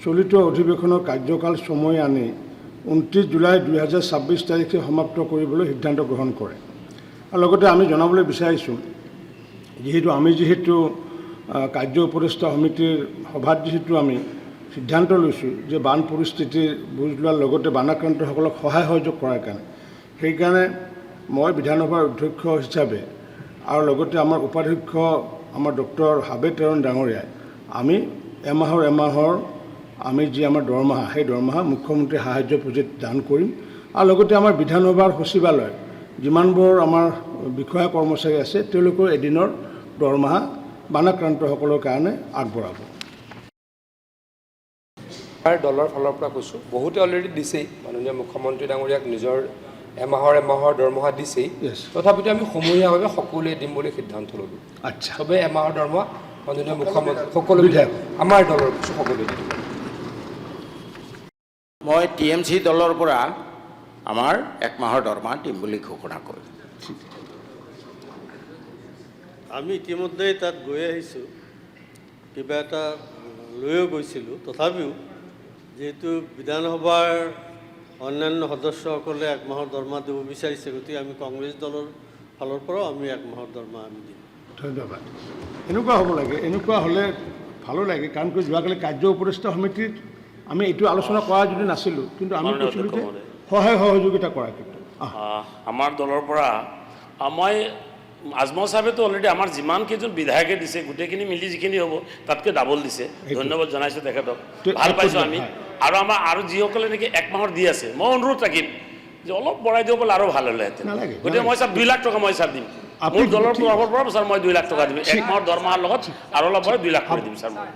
চলিত অধিৱেশনৰ কাৰ্যকাল চমুৱাই আনি 29 জুলাই 2026 তাৰিখে সমাপ্ত কৰিবলৈ সিদ্ধান্ত গ্ৰহণ কৰে। আৰু লগতে আমি জনাবলৈ বিচাৰিছোঁ, যিহেতু কাৰ্য উপদেষ্টা সমিতিৰ সভাত আমি সিদ্ধান্ত লৈছোঁ যে বান পৰিস্থিতিৰ বুজ লোৱাৰ লগতে বানাক্ৰান্তসকলক সহায় সহযোগ কৰাৰ কাৰণে, সেইকাৰণে মই বিধানসভাৰ অধ্যক্ষ হিচাপে আৰু লগতে আমাৰ উপাধ্যক্ষ আমাৰ ডক্টৰ হাবেদ তেৰণ ডাঙৰীয়াই আমি এমাহৰ আমি যি আমাৰ দৰমহা, সেই দৰমহা মুখ্যমন্ত্ৰী সাহায্য পুঁজিত দান কৰিম। আৰু লগতে আমাৰ বিধানসভাৰ সচিবালয় যিমানবোৰ আমাৰ বিষয়া কৰ্মচাৰী আছে তেওঁলোকৰ এদিনৰ দৰমহা বানাক্ৰান্তসকলৰ কাৰণে আগবঢ়াব। দলৰ ফালৰ পৰা কৈছোঁ, বহুতে অলৰেডি দিছেই, মাননীয় মুখ্যমন্ত্ৰী ডাঙৰীয়াক নিজৰ এমাহৰ দৰমহা দিছেই। তথাপিতো আমি সমূহীয়াভাৱে সকলোৱে দিম বুলি সিদ্ধান্ত ল'লোঁ। আচ্ছা, চবেই এমাহৰ দৰমহা মাননীয় মুখ্যমন্ত্ৰী সকলো বিধায়ক আমাৰ দলৰ সকলোৱে দিম। মই TMC দলৰ পৰা আমাৰ 1 মাহৰ দৰমহা দিম বুলি ঘোষণা কৰিম। আমি ইতিমধ্যে তাত গৈ আহিছোঁ, কিবা এটা লৈও গৈছিলোঁ। তথাপিও যেহেতু বিধানসভাৰ অন্যান্য সদস্যসকলে 1 মাহৰ দৰমহা দিব বিচাৰিছে, গতিকে আমি কংগ্ৰেছ দলৰ ফালৰ পৰাও আমি 1 মাহৰ দৰমহা আমি দিম। ধন্যবাদ। এনেকুৱা হ'ব লাগে, এনেকুৱা হ'লে ভালো লাগে, কাৰণ যোৱাকালি কাৰ্য উপদেষ্টা সমিতিত আমি এইটো আলোচনা কৰা যদি নাছিলোঁ, কিন্তু আমি কৈছিলোঁ যে সহায় সহযোগিতা কৰাৰ ক্ষেত্ৰত আমাৰ দলৰ পৰা মই আজমল চাহেবেতো অলৰেডি আমাৰ যিমান কেইজন বিধায়কে দিছে গোটেইখিনি মিলি যিখিনি হ'ব তাতকৈ ডাবল দিছে। ধন্যবাদ জনাইছোঁ তেখেতক, ভাল পাইছোঁ আমি। আৰু যিসকলে নেকি 1 মাহৰ দি আছে, মই অনুৰোধ ৰাখিম যে অলপ বঢ়াই দিব পাৰিলে আৰু ভাল হ'লেহেঁতেন। গতিকে মই ছাৰ 2 লাখ টকা মই ছাৰ দিম, মোৰ দলৰ তৰফৰ পৰা ছাৰ মই 2 লাখ টকা দিম। 1 মাহৰ দৰমহাৰ লগত আৰু অলপ বঢ়াই 2 লাখ টকা দিম ছাৰ মই।